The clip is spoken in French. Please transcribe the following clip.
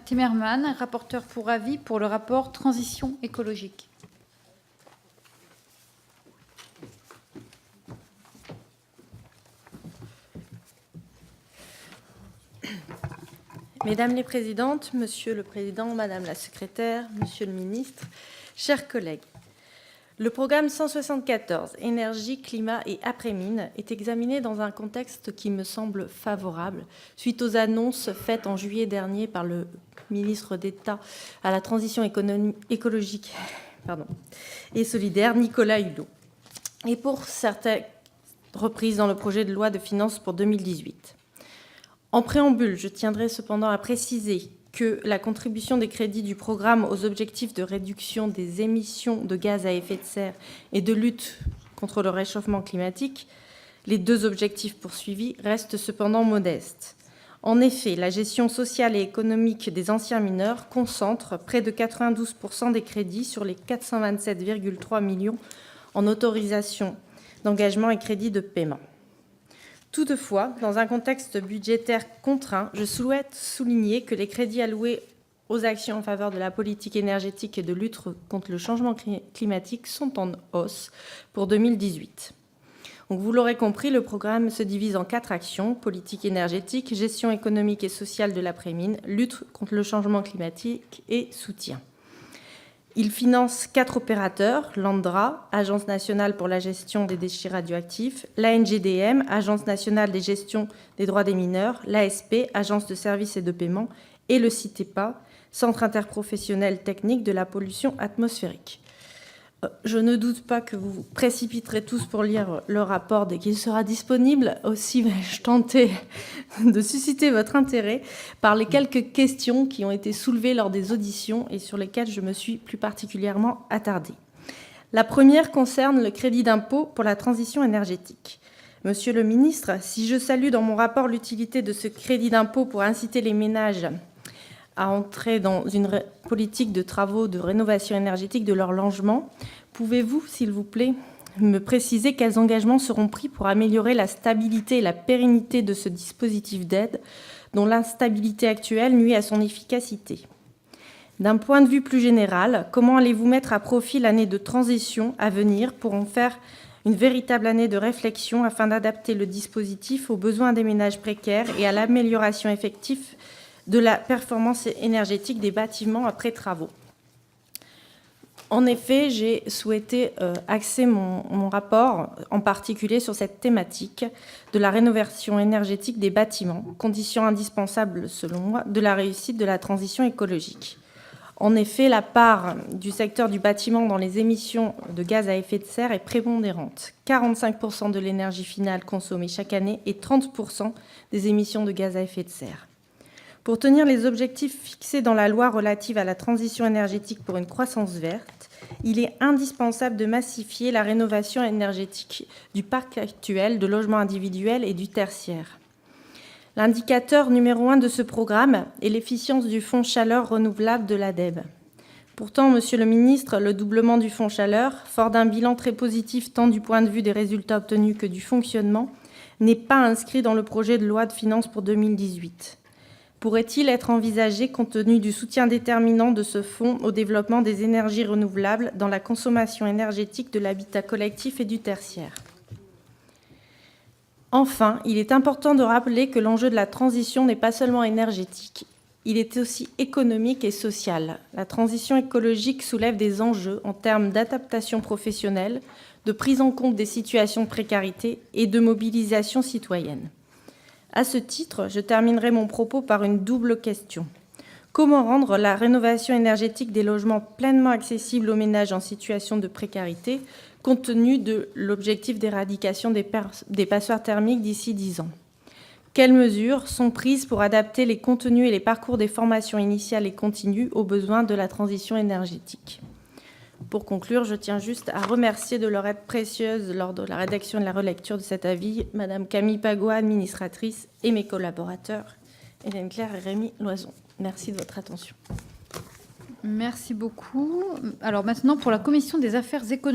Timmermans, rapporteur pour avis pour le rapport Transition écologique. Mesdames les présidentes, Monsieur le Président, Madame la Secrétaire, Monsieur le Ministre, chers collègues, le programme 174, Énergie, climat et après-mine, est examiné dans un contexte qui me semble favorable, suite aux annonces faites en juillet dernier par le ministre d'État à la transition écologique et solidaire, Nicolas Hulot, et pour certaines reprises dans le projet de loi de finances pour 2018. En préambule, je tiendrai cependant à préciser que la contribution des crédits du programme aux objectifs de réduction des émissions de gaz à effet de serre et de lutte contre le réchauffement climatique, les deux objectifs poursuivis, restent cependant modestes. En effet, la gestion sociale et économique des anciens mineurs concentre près de 92% des crédits sur les 427,3 millions en autorisations d'engagement et crédits de paiement. Toutefois, dans un contexte budgétaire contraint, je souhaite souligner que les crédits alloués aux actions en faveur de la politique énergétique et de lutte contre le changement climatique sont en hausse pour 2018. Donc, vous l'aurez compris, le programme se divise en 4 actions: politique énergétique, gestion économique et sociale de l'après-mine, lutte contre le changement climatique et soutien. Il finance 4 opérateurs: l'ANDRA, Agence nationale pour la gestion des déchets radioactifs, l'ANGDM, Agence nationale de gestion des droits des mineurs, l'ASP, Agence de services et de paiement, et le CITEPA, Centre interprofessionnel technique de la pollution atmosphérique. Je ne doute pas que vous vous précipiterez tous pour lire le rapport dès qu'il sera disponible. Aussi vais-je tenter de susciter votre intérêt par les quelques questions qui ont été soulevées lors des auditions et sur lesquelles je me suis plus particulièrement attardée. La première concerne le crédit d'impôt pour la transition énergétique. Monsieur le ministre, si je salue dans mon rapport l'utilité de ce crédit d'impôt pour inciter les ménages à entrer dans une politique de travaux de rénovation énergétique de leur logement, pouvez-vous, s'il vous plaît, me préciser quels engagements seront pris pour améliorer la stabilité et la pérennité de ce dispositif d'aide, dont l'instabilité actuelle nuit à son efficacité? D'un point de vue plus général, comment allez-vous mettre à profit l'année de transition à venir pour en faire une véritable année de réflexion afin d'adapter le dispositif aux besoins des ménages précaires et à l'amélioration effective de la performance énergétique des bâtiments après travaux? En effet, j'ai souhaité axer mon rapport en particulier sur cette thématique de la rénovation énergétique des bâtiments, condition indispensable, selon moi, de la réussite de la transition écologique. En effet, la part du secteur du bâtiment dans les émissions de gaz à effet de serre est prépondérante. 45% de l'énergie finale consommée chaque année et 30% des émissions de gaz à effet de serre. Pour tenir les objectifs fixés dans la loi relative à la transition énergétique pour une croissance verte, il est indispensable de massifier la rénovation énergétique du parc actuel de logements individuels et du tertiaire. L'indicateur numéro 1 de ce programme est l'efficience du fonds chaleur renouvelable de l'ADEME. Pourtant, Monsieur le Ministre, le doublement du fonds chaleur, fort d'un bilan très positif tant du point de vue des résultats obtenus que du fonctionnement, n'est pas inscrit dans le projet de loi de finances pour 2018. Pourrait-il être envisagé, compte tenu du soutien déterminant de ce fonds au développement des énergies renouvelables dans la consommation énergétique de l'habitat collectif et du tertiaire? Enfin, il est important de rappeler que l'enjeu de la transition n'est pas seulement énergétique, il est aussi économique et social. La transition écologique soulève des enjeux en termes d'adaptation professionnelle, de prise en compte des situations de précarité et de mobilisation citoyenne. À ce titre, je terminerai mon propos par une double question. Comment rendre la rénovation énergétique des logements pleinement accessible aux ménages en situation de précarité, compte tenu de l'objectif d'éradication des passoires thermiques d'ici 10 ans? Quelles mesures sont prises pour adapter les contenus et les parcours des formations initiales et continues aux besoins de la transition énergétique? Pour conclure, je tiens juste à remercier de leur aide précieuse lors de la rédaction et de la relecture de cet avis Madame Camille Pagois, administratrice, et mes collaborateurs, Hélène Claire et Rémi Loison. Merci de votre attention. Merci beaucoup. Alors maintenant, pour la Commission des affaires économiques.